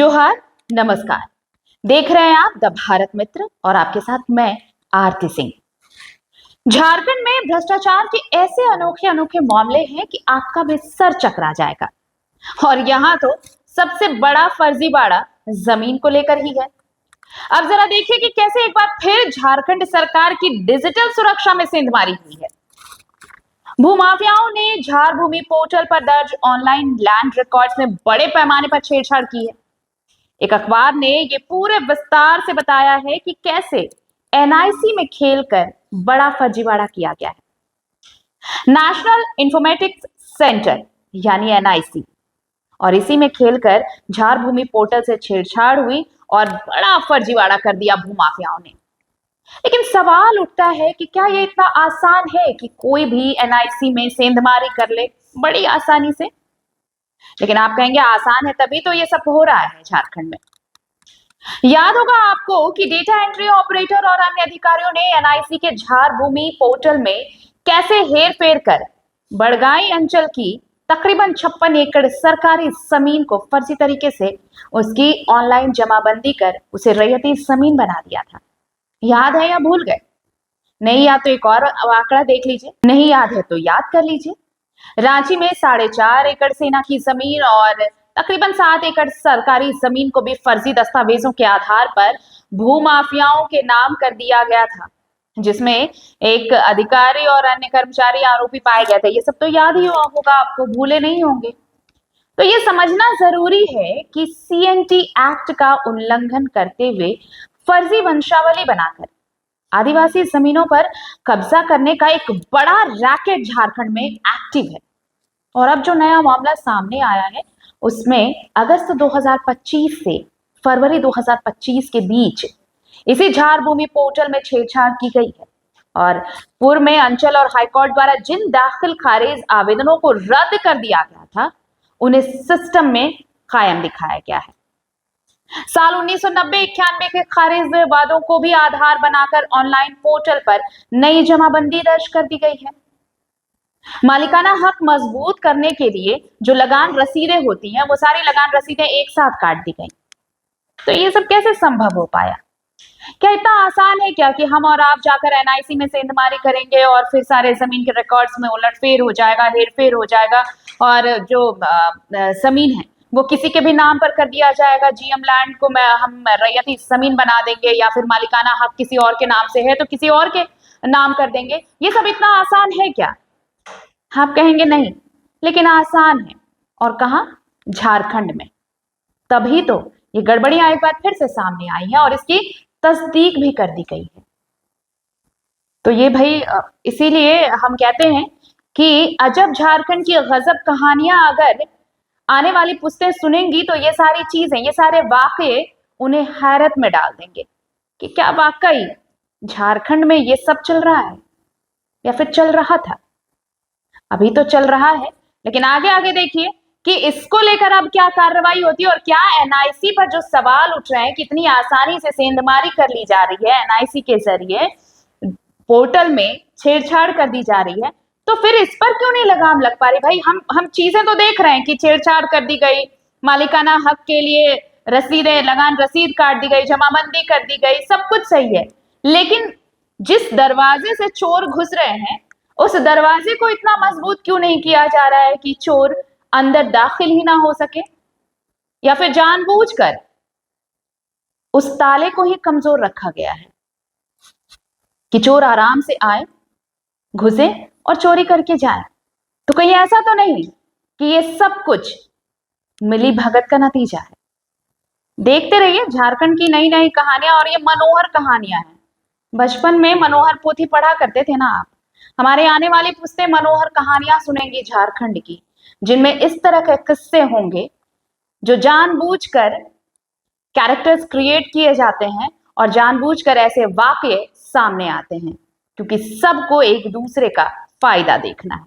जोहार, नमस्कार। देख रहे हैं आप द भारत मित्र और आपके साथ मैं आरती सिंह। झारखंड में भ्रष्टाचार के ऐसे अनोखे अनोखे मामले हैं कि आपका भी सर चकरा जाएगा। और यहाँ तो सबसे बड़ा फर्जीवाड़ा जमीन को लेकर ही है। अब जरा देखिए कि कैसे एक बार फिर झारखंड सरकार की डिजिटल सुरक्षा में सेंधमारी हुई है। भूमाफियाओं ने झार भूमि पोर्टल पर दर्ज ऑनलाइन लैंड रिकॉर्ड्स में बड़े पैमाने पर छेड़छाड़ की है। एक अखबार ने ये पूरे विस्तार से बताया है कि कैसे एनआईसी में खेलकर बड़ा फर्जीवाड़ा किया गया है। नेशनल इंफॉर्मेटिक्स सेंटर यानी एनआईसी और इसी में खेलकर झार भूमि पोर्टल से छेड़छाड़ हुई और बड़ा फर्जीवाड़ा कर दिया भूमाफियाओं ने। लेकिन सवाल उठता है कि क्या ये इतना आसान है कि कोई भी एनआईसी में सेंधमारी कर ले बड़ी आसानी से? लेकिन आप कहेंगे आसान है तभी तो ये सब हो रहा है झारखंड में। याद होगा आपको कि डेटा एंट्री ऑपरेटर और अन्य अधिकारियों ने एनआईसी के झार भूमि पोर्टल में कैसे हेरफेर कर बड़गाई अंचल की तकरीबन 56 एकड़ सरकारी जमीन को फर्जी तरीके से उसकी ऑनलाइन जमाबंदी कर उसे रैयती जमीन बना दिया था। याद है या भूल गए? नहीं याद तो एक और आंकड़ा देख लीजिए, नहीं याद है तो याद कर लीजिए। रांची में 4.5 एकड़ सेना की जमीन और तकरीबन 7 एकड़ सरकारी जमीन को भी फर्जी दस्तावेजों के आधार पर भूमाफियाओं के नाम कर दिया गया था, जिसमें एक अधिकारी और अन्य कर्मचारी आरोपी पाए गए थे। ये सब तो याद ही होगा आपको, भूले नहीं होंगे। तो ये समझना जरूरी है कि सीएनटी एक्ट का उल्लंघन करते हुए फर्जी वंशावली बनाकर आदिवासी जमीनों पर कब्जा करने का एक बड़ा रैकेट झारखंड में एक्टिव है। और अब जो नया मामला सामने आया है उसमें अगस्त 2025 से फरवरी 2025 के बीच इसी झार भूमि पोर्टल में छेड़छाड़ की गई है और पूर्व में अंचल और हाईकोर्ट द्वारा जिन दाखिल खारिज आवेदनों को रद्द कर दिया गया था उन्हें सिस्टम में कायम दिखाया गया है। साल 1990-91 के खारिज वादों को भी आधार बनाकर ऑनलाइन पोर्टल पर नई जमाबंदी दर्ज कर दी गई है। मालिकाना हक मजबूत करने के लिए जो लगान रसीदें होती हैं वो सारी लगान रसीदें एक साथ काट दी गई। तो ये सब कैसे संभव हो पाया? क्या इतना आसान है क्या कि हम और आप जाकर एनआईसी में सेंधमारी करेंगे और फिर सारे जमीन के रिकॉर्ड्स में उलटफेर हो जाएगा, हेरफेर हो जाएगा और जो जमीन है वो किसी के भी नाम पर कर दिया जाएगा। जीएम लैंड को हम रैयती जमीन बना देंगे या फिर मालिकाना हक किसी और के नाम से है तो किसी और के नाम कर देंगे। ये सब इतना आसान है क्या? आप कहेंगे नहीं, लेकिन आसान है। और कहां? झारखंड में। तभी तो ये गड़बड़ियां एक बार फिर से सामने आई हैं और इसकी तस्दीक भी कर दी गई है। तो ये भाई इसीलिए हम कहते हैं कि अजब झारखंड की गजब कहानियां अगर आने वाली पुश्तें सुनेंगी तो ये सारी चीजें, ये सारे वाकये उन्हें हैरत में डाल देंगे कि क्या वाकई झारखंड में ये सब चल रहा है या फिर चल रहा था। अभी तो चल रहा है, लेकिन आगे आगे देखिए कि इसको लेकर अब क्या कार्रवाई होती है और क्या एनआईसी पर जो सवाल उठ रहे हैं कितनी आसानी से सेंधमारी कर ली जा रही है, एनआईसी के जरिए पोर्टल में छेड़छाड़ कर दी जा रही है, तो फिर इस पर क्यों नहीं लगाम लग पा रही? भाई हम चीजें तो देख रहे हैं कि छेड़छाड़ कर दी गई, मालिकाना हक के लिए रसीदें, लगान रसीद काट दी गई, जमाबंदी कर दी गई, सब कुछ सही है। लेकिन जिस दरवाजे से चोर घुस रहे हैं उस दरवाजे को इतना मजबूत क्यों नहीं किया जा रहा है कि चोर अंदर दाखिल ही ना हो सके? या फिर जानबूझकर उस ताले को ही कमजोर रखा गया है कि चोर आराम से आए, घुसे और चोरी करके जाए? तो कहीं ऐसा तो नहीं कि ये सब कुछ मिली भगत का नतीजा है? देखते रहिए झारखंड की नई नई कहानियां, और ये मनोहर कहानियां हैं। बचपन में मनोहर पोथी पढ़ा करते थे ना आप? हमारे आने वाली पुश्तें मनोहर कहानियां सुनेंगी झारखंड की, जिनमें इस तरह के किस्से होंगे जो जानबूझकर कैरेक्टर्स क्रिएट किए जाते हैं और जानबूझकर ऐसे वाकये सामने आते हैं क्योंकि सबको एक दूसरे का फायदा देखना है।